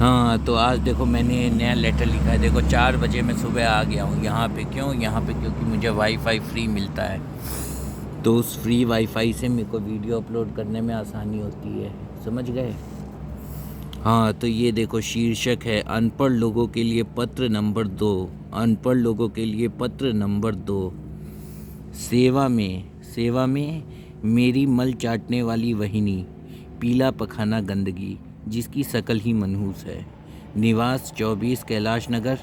हाँ, तो आज देखो मैंने नया लेटर लिखा है। देखो 4 बजे मैं सुबह आ गया हूँ यहाँ पे। क्यों यहाँ पे? क्योंकि मुझे वाईफाई फ्री मिलता है, तो उस फ्री वाईफाई से मेरे को वीडियो अपलोड करने में आसानी होती है। समझ गए? हाँ, तो ये देखो शीर्षक है अनपढ़ लोगों के लिए पत्र नंबर 2। अनपढ़ लोगों के लिए पत्र नंबर 2। सेवा में मेरी मल चाटने वाली वहिनी, पीला पखाना गंदगी जिसकी शकल ही मनहूस है। निवास 24 कैलाश नगर,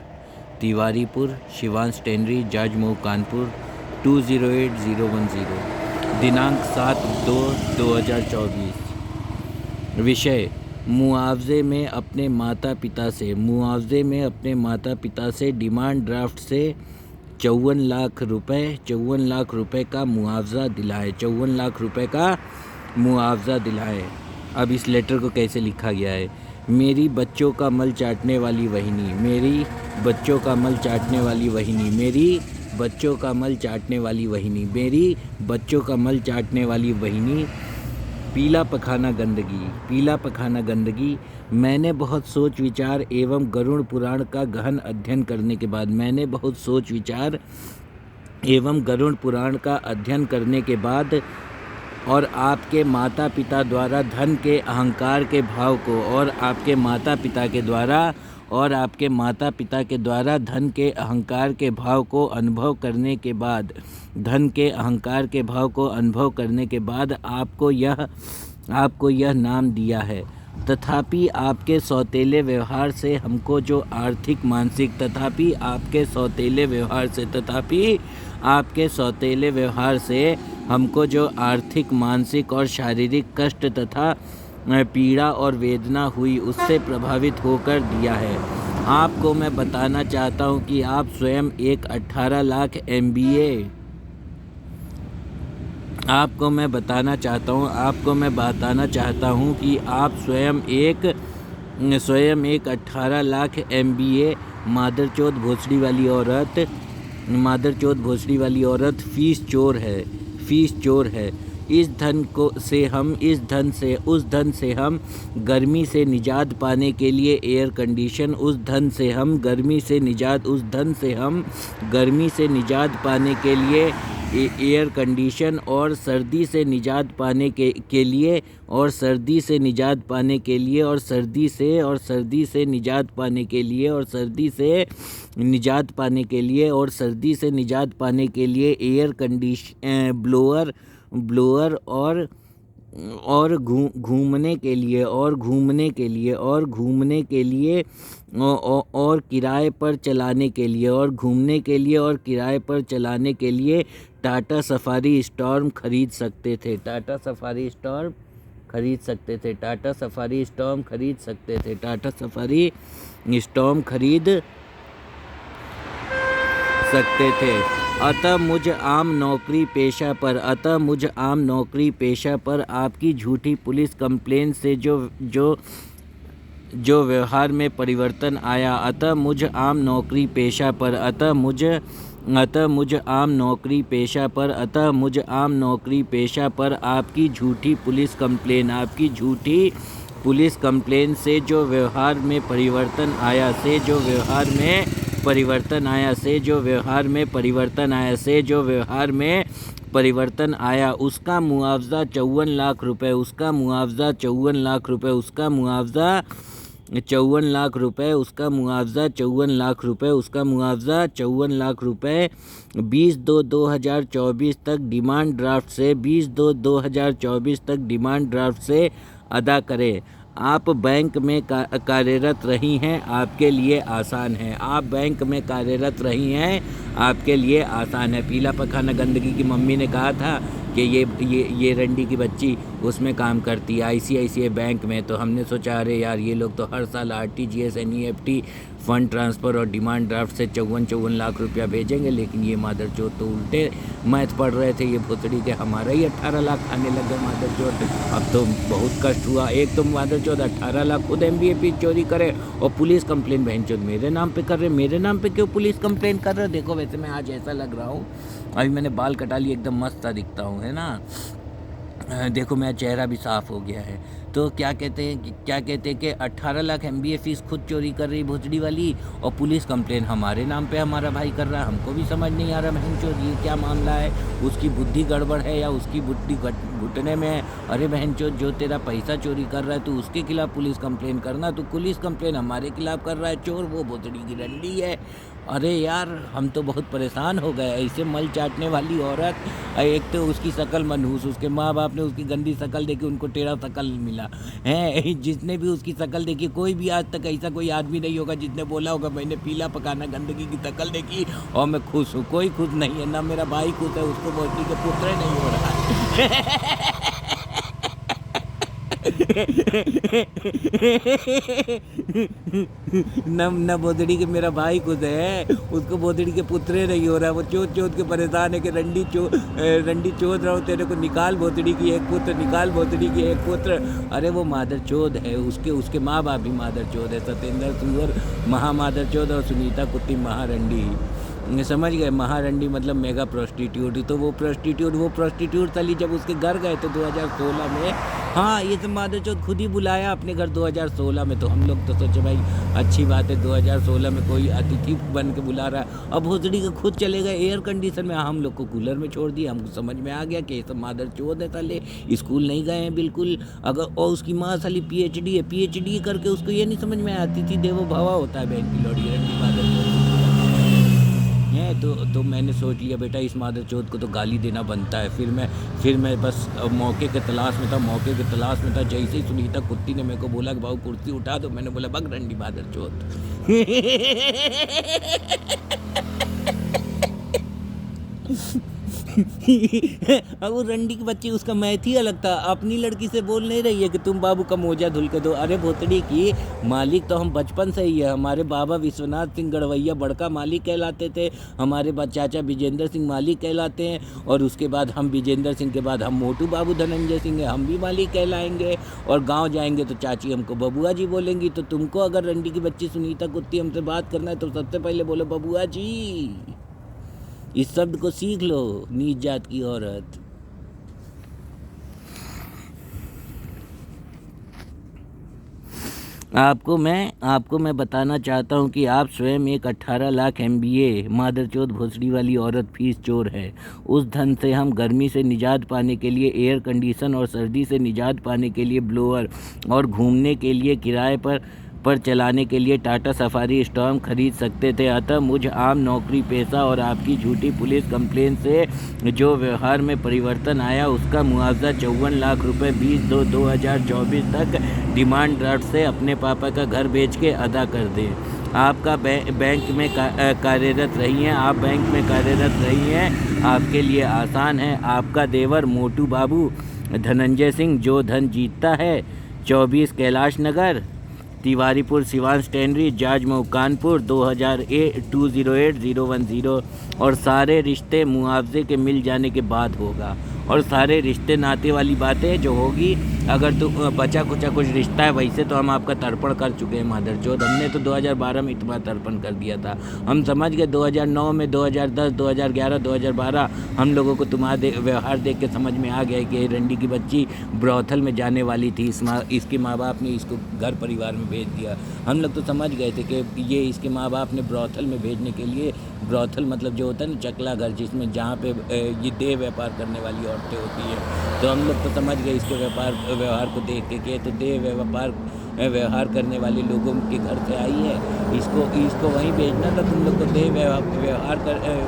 तिवारीपुर, शिवांश टेनरी, जाजमऊ, कानपुर 208010। दिनांक 7/2/2024। विषय मुआवजे में अपने माता पिता से डिमांड ड्राफ्ट से 54 लाख रुपए का मुआवजा दिलाए। 54 लाख रुपए का मुआवजा दिलाए। अब इस लेटर को कैसे लिखा गया है? मेरी बच्चों का मल चाटने वाली वहिनी, मेरी बच्चों का मल चाटने वाली वहिनी, मेरी बच्चों का मल चाटने वाली वहिनी, मेरी बच्चों का मल चाटने वाली वहिनी, पीला पखाना गंदगी। मैंने बहुत सोच विचार एवं गरुड़ पुराण का गहन अध्ययन करने के बाद और आपके माता पिता द्वारा धन के अहंकार के भाव को धन के अहंकार के भाव को अनुभव करने के बाद आपको यह नाम दिया है। तथापि आपके सौतेले व्यवहार से हमको जो आर्थिक मानसिक और शारीरिक कष्ट तथा पीड़ा और वेदना हुई उससे प्रभावित होकर दिया है। आपको मैं बताना चाहता हूँ कि आप स्वयं एक 18 लाख MBA आपको मैं बताना चाहता हूँ कि आप स्वयं एक 18 लाख MBA मादरचोद भोसड़ी वाली औरत फीस चोर है। उस धन से हम गर्मी से निजात पाने के लिए एयर कंडीशन और सर्दी से निजात पाने के लिए और सर्दी से निजात पाने के लिए एयर कंडीशन ब्लोअर और घूमने के लिए किराए पर चलाने के लिए टाटा सफारी स्टॉर्म खरीद सकते थे। अतः मुझ आम नौकरी पेशा पर आपकी झूठी पुलिस कंप्लेंट से जो व्यवहार में परिवर्तन आया, अतः मुझ आम नौकरी पेशा पर आपकी झूठी पुलिस कंप्लेंट से जो व्यवहार में परिवर्तन आया, उसका मुआवजा 54 लाख रुपए, उसका मुआवजा 54 लाख रुपए 20/2/2024 तक डिमांड ड्राफ्ट से अदा करें। आप बैंक में कार्यरत रही हैं, आपके लिए आसान है। पीला पखाना गंदगी की मम्मी ने कहा था कि ये रंडी की बच्ची उसमें काम करती है ICICI बैंक में। तो हमने सोचा अरे यार ये लोग तो हर साल RTGS NEFT फंड ट्रांसफ़र और डिमांड ड्राफ्ट से 54 लाख रुपया भेजेंगे, लेकिन ये मादरचोद तो उल्टे मैथ पढ़ रहे थे। ये भोसड़ी के हमारा ही 18 लाख खाने लग गए मादरचोद। अब तो बहुत कष्ट हुआ। एक तो मादरचोद 18 लाख खुद MBA फीस चोरी करे और पुलिस कंप्लेन बहनचोद मेरे नाम पे कर रहे। मेरे नाम पे क्यों पुलिस कंप्लेन कर रहे? देखो वैसे मैं आज ऐसा लग रहा हूँ, अभी मैंने बाल कटा लिए, एकदम मस्त सा दिखता हूँ, है ना। देखो मेरा चेहरा भी साफ़ हो गया है। तो क्या कहते हैं कि 18 लाख MBA फीस खुद चोरी कर रही भोसड़ी वाली, और पुलिस कंप्लेन हमारे नाम पे हमारा भाई कर रहा है। हमको भी समझ नहीं आ रहा बहन चोद ये क्या मामला है, उसकी बुद्धि गड़बड़ है या उसकी बुद्धि घुटने में है। अरे बहन चोद, जो तेरा पैसा चोरी कर रहा है तो उसके खिलाफ पुलिस कंप्लेन करना, तो पुलिस कंप्लेन हमारे खिलाफ कर रहा है। चोर वो भोसड़ी की रंडी है। अरे यार, हम तो बहुत परेशान हो गए। ऐसे मल चाटने वाली औरत, एक तो उसकी शकल मनहूस, उसके माँ बाप ने उसकी गंदी शकल देखी, उनको टेढ़ा शकल मिला है। जिसने भी उसकी शकल देखी, कोई भी आज तक ऐसा कोई आदमी नहीं होगा जिसने बोला होगा मैंने पीला पकाना गंदगी की शकल देखी और मैं खुश हूँ। कोई खुश नहीं है, ना मेरा भाई खुश है, उसको बोलती के पुत्र नहीं हो रहा है। न बोधड़ी के मेरा भाई खुद है, उसको बोधड़ी के पुत्रे नहीं हो रहा। वो चोद चोद के परेशान है कि रंडी चोद रहा हूँ, तेरे को निकाल बोधड़ी की एक पुत्र, निकाल बोधड़ी की एक पुत्र। अरे वो मादर चोद है, उसके माँ बाप भी मादर चोद है। सत्येंद्र सुअर महामादर चोद और सुनीता कुत्ती महारंडी। समझ गए, महारंडी मतलब मेगा प्रोस्टिट्यूट। तो वो प्रोस्टिट्यूट साली जब उसके घर गए थे 2016 में, हाँ ये तो मादर चौथ खुद ही बुलाया अपने घर 2016 में। तो हम लोग तो सोचे भाई अच्छी बात है, 2016 में कोई अतिथि बन के बुला रहा है। अब भोसड़ी के खुद चले गए एयर कंडीशन में, हम लोग को कूलर में छोड़ दिया। हमको समझ में आ गया कि ये सब मादर चौथ है साले, स्कूल नहीं गए हैं बिल्कुल। अगर और उसकी माँ साली PhD है, PhD करके उसको ये नहीं समझ में आया अतिथि देवो भवा होता है बहन की लौड़ी रंडी मादर चौथ है। तो मैंने सोच लिया बेटा इस मादर चौथ को तो गाली देना बनता है। फिर मैं बस मौके के तलाश में था। जैसे ही सुनीता कुत्ती ने मेरे को बोला कि बाबू कुर्सी उठा दो, मैंने बोला बग रंडी मादर चौथ। अब वो रंडी की बच्ची, उसका मैथ ही अलग था। अपनी लड़की से बोल नहीं रही है कि तुम बाबू का मोजा धुल के दो। अरे भोतड़ी की मालिक तो हम बचपन से ही है। हमारे बाबा विश्वनाथ सिंह गढ़वैया बड़का मालिक कहलाते थे, हमारे चाचा विजेंद्र सिंह मालिक कहलाते हैं, और उसके बाद हम विजेंद्र सिंह के बाद हम मोटू बाबू धनंजय सिंह है, हम भी मालिक कहलाएंगे। और गाँव जाएंगे तो चाची हमको बबुआ जी बोलेंगी। तो तुमको अगर रंडी की बच्ची सुनीता कुत्ती हमसे बात करना है तो सबसे पहले बोलो बबुआ जी। इस शब्द को सीख लो, नीच जात की औरत। आपको मैं बताना चाहता हूँ कि आप स्वयं एक 18 लाख MBA मादरचोद भोसड़ी वाली औरत फीस चोर है। उस धन से हम गर्मी से निजात पाने के लिए एयर कंडीशन और सर्दी से निजात पाने के लिए ब्लोअर और घूमने के लिए किराए पर चलाने के लिए टाटा सफारी स्टॉर्म खरीद सकते थे। अतः मुझ आम नौकरी पेशा और आपकी झूठी पुलिस कंप्लेन से जो व्यवहार में परिवर्तन आया उसका मुआवजा 54 लाख रुपए 20/2/2024 तक डिमांड ड्राफ्ट से अपने पापा का घर बेच के अदा कर दें। आपका बैंक में कार्यरत रही हैं, आप बैंक में कार्यरत रही हैं, आपके लिए आसान है। आपका देवर मोटू बाबू धनंजय सिंह जो धन जीतता है 24 कैलाश नगर, तिवारीपुर, सिवान स्टैंडरी, जाजमऊ, कानपुर 2008-2010 और सारे रिश्ते मुआवजे के मिल जाने के बाद होगा। और सारे रिश्ते नाते वाली बातें जो होगी, अगर तो बचा कुचा कुछ रिश्ता है वैसे तो हम आपका तर्पण कर चुके हैं मादरचोद। हमने तो 2012 में इतना तर्पण कर दिया था। हम समझ गए 2009 में, 2010, 2011, 2012 हम लोगों को तुम्हारा व्यवहार देख के समझ में आ गया कि रंडी की बच्ची ब्रॉथल में जाने वाली थी। इसके माँ बाप ने इसको घर परिवार में भेज दिया। हम लोग तो समझ गए थे कि ये इसके माँ बाप ने ब्रॉथल में भेजने के लिए, ब्रॉथल मतलब जो होता है ना चकला घर, जिसमें जहाँ पे ये देह व्यापार करने वाली औरतें होती हैं। तो हम लोग तो समझ गए इसके व्यवहार को देख के तो देह व्यवहार करने वाले लोगों के घर से आई है, इसको वहीं भेजना था तुम लोग को। देह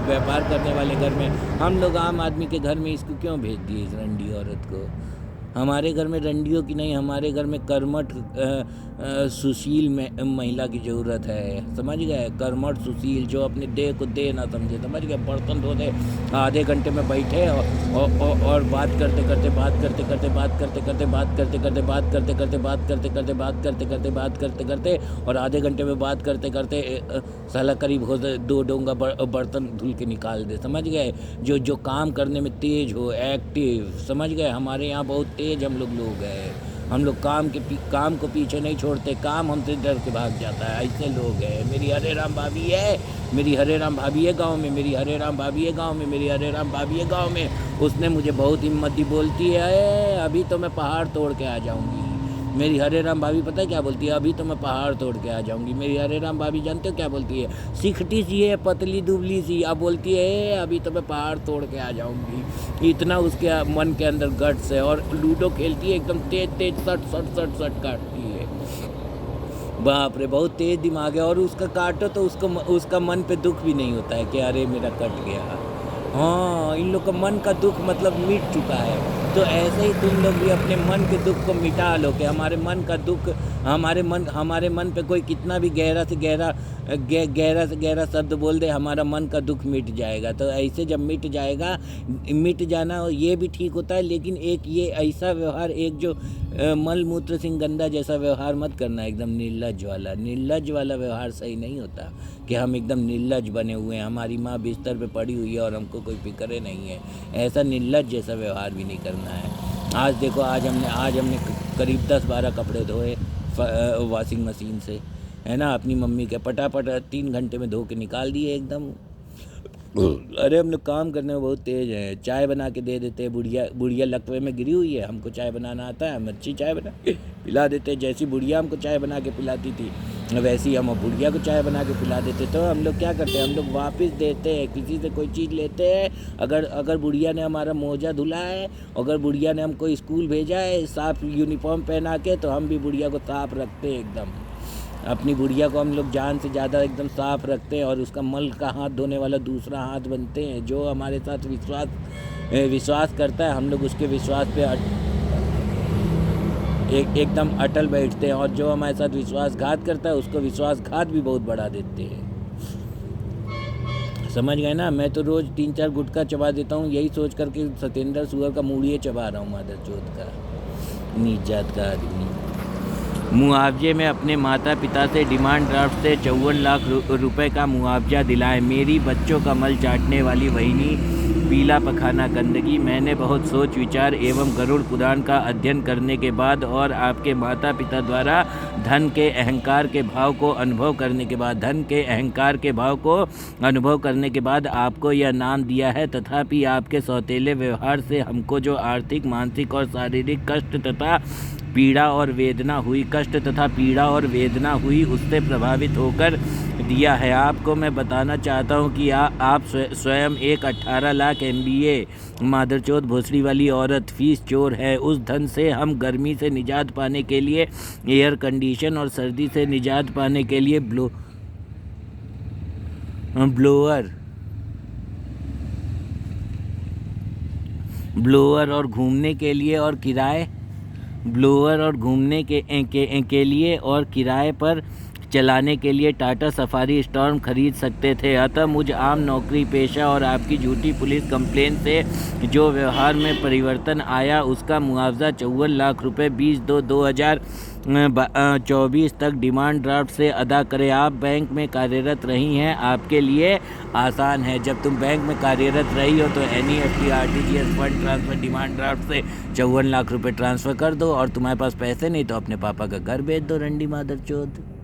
व्यापार करने वाले घर में, हम लोग आम आदमी के घर में इसको क्यों भेज दिए इस रंडी औरत को। हमारे घर में रंडियों की नहीं, हमारे घर में कर्मठ सुशील महिला की ज़रूरत है। समझ गए, कर्मठ सुशील जो अपने देह को देह ना समझे। समझ गए, बर्तन धोते आधे घंटे में बैठे और बात करते और आधे घंटे में बात करते साला करीब हो 2 डोंगा बर्तन धुल के निकाल दे। समझ गए, जो काम करने में तेज हो, एक्टिव। समझ गए, हमारे यहाँ बहुत तेज हम लोग हैं। हम लोग काम को पीछे नहीं छोड़ते, काम हमसे डर के भाग जाता है, ऐसे लोग हैं। मेरी हरे राम भाभी है, मेरी हरे राम भाभी है गाँव में, मेरी हरे राम भाभी है गाँव में, मेरी हरे राम भाभी है गाँव में। उसने मुझे बहुत हिम्मत दी, बोलती है अभी तो मैं पहाड़ तोड़ के आ जाऊँगी। मेरी हरे राम भाभी पता है क्या बोलती है, अभी तो मैं पहाड़ तोड़ के आ जाऊंगी। मेरी हरे राम भाभी जानते हो क्या बोलती है, सिखटी सी है, पतली दुबली सी, अब बोलती है अभी तो मैं पहाड़ तोड़ के आ जाऊंगी। इतना उसके मन के अंदर गट्स है। और लूडो खेलती है एकदम तेज तेज, सट सट सट सट काटती है। बाप रे, बहुत तेज दिमाग है। और उसका काटो तो उसका मन पे दुख भी नहीं होता है कि अरे मेरा कट गया। हाँ, इन लोग का मन का दुख मतलब मिट चुका है। तो ऐसे ही तुम लोग भी अपने मन के दुख को मिटा लो कि हमारे मन का दुख, हमारे मन पे कोई कितना भी गहरा से गहरा शब्द बोल दे, हमारा मन का दुख मिट जाएगा। तो ऐसे जब मिट जाना ये भी ठीक होता है। लेकिन एक ये ऐसा व्यवहार, एक जो मल मूत्र सिंह गंदा जैसा व्यवहार मत करना, एकदम निर्लज वाला व्यवहार सही नहीं होता कि हम एकदम निर्लज बने हुए हैं, हमारी माँ बिस्तर पे पड़ी हुई है और हमको कोई फिक्र नहीं है। ऐसा निर्लज जैसा व्यवहार भी नहीं करना है। आज देखो, आज हमने करीब 10-12 कपड़े धोए वॉशिंग मशीन से, है ना, अपनी मम्मी के पटापट 3 घंटे में धो के निकाल दिए एकदम। अरे हम लोग काम करने में बहुत तेज़ है। चाय बना के दे देते हैं, बुढ़िया लकवे में गिरी हुई है, हमको चाय बनाना आता है, हम अच्छी चाय बना के पिला देते हैं। जैसी बुढ़िया हमको चाय बना के पिलाती थी, वैसे ही हम बुढ़िया को चाय बना के पिला देते। तो हम लोग क्या करते हैं, हम लोग वापस देते हैं, किसी से कोई चीज़ लेते हैं। अगर बुढ़िया ने हमारा मोजा धुला है, अगर बुढ़िया ने हमको स्कूल भेजा है साफ यूनिफॉर्म पहना के, तो हम भी बुढ़िया को साफ रखते हैं एकदम। अपनी बुढ़िया को हम लोग जान से ज़्यादा एकदम साफ रखते हैं। और उसका मल का हाथ धोने वाला दूसरा हाथ बनते हैं। जो हमारे साथ विश्वास करता है, हम लोग उसके विश्वास पे एकदम अटल बैठते हैं। और जो हमारे साथ विश्वासघात करता है, उसको विश्वासघात भी बहुत बढ़ा देते हैं। समझ गए ना। मैं तो रोज़ 3-4 गुटखा चबा देता हूँ, यही सोच करके सत्येंद्र सुअर का मूड़िए चबा रहा हूँ, मादरचोद का, नीच जात का आदमी। मुआवजे में अपने माता पिता से डिमांड ड्राफ्ट से 54 लाख रुपए का मुआवजा दिलाए। मेरी बच्चों का मल चाटने वाली वहिनी, पीला पखाना गंदगी। मैंने बहुत सोच विचार एवं गरुड़ पुराण का अध्ययन करने के बाद और आपके माता पिता द्वारा धन के अहंकार के भाव को अनुभव करने के बाद आपको यह नाम दिया है। तथापि आपके सौतेले व्यवहार से हमको जो आर्थिक, मानसिक और शारीरिक कष्ट तथा पीड़ा और वेदना हुई उससे प्रभावित होकर दिया है। आपको मैं बताना चाहता हूँ कि आप स्वयं एक 18 लाख MBA मादरचोद भोसड़ी वाली औरत, फीस चोर है। उस धन से हम गर्मी से निजात पाने के लिए एयर कंडीशन और सर्दी से निजात पाने के लिए ब्लोअर और घूमने के लिए और किराए पर चलाने के लिए टाटा सफारी स्टॉर्म खरीद सकते थे। अतः मुझ आम नौकरी पेशा और आपकी झूठी पुलिस कंप्लेन से जो व्यवहार में परिवर्तन आया, उसका मुआवजा 54 लाख रुपए 20/2/2024 तक डिमांड ड्राफ्ट से अदा करें। आप बैंक में कार्यरत रही हैं, आपके लिए आसान है। जब तुम बैंक में कार्यरत रही हो तो NEFT, RTGS, fund transfer, demand draft से 54 लाख रुपए ट्रांसफ़र कर दो। और तुम्हारे पास पैसे नहीं तो अपने पापा का घर बेच दो, रंडी मादरचोद।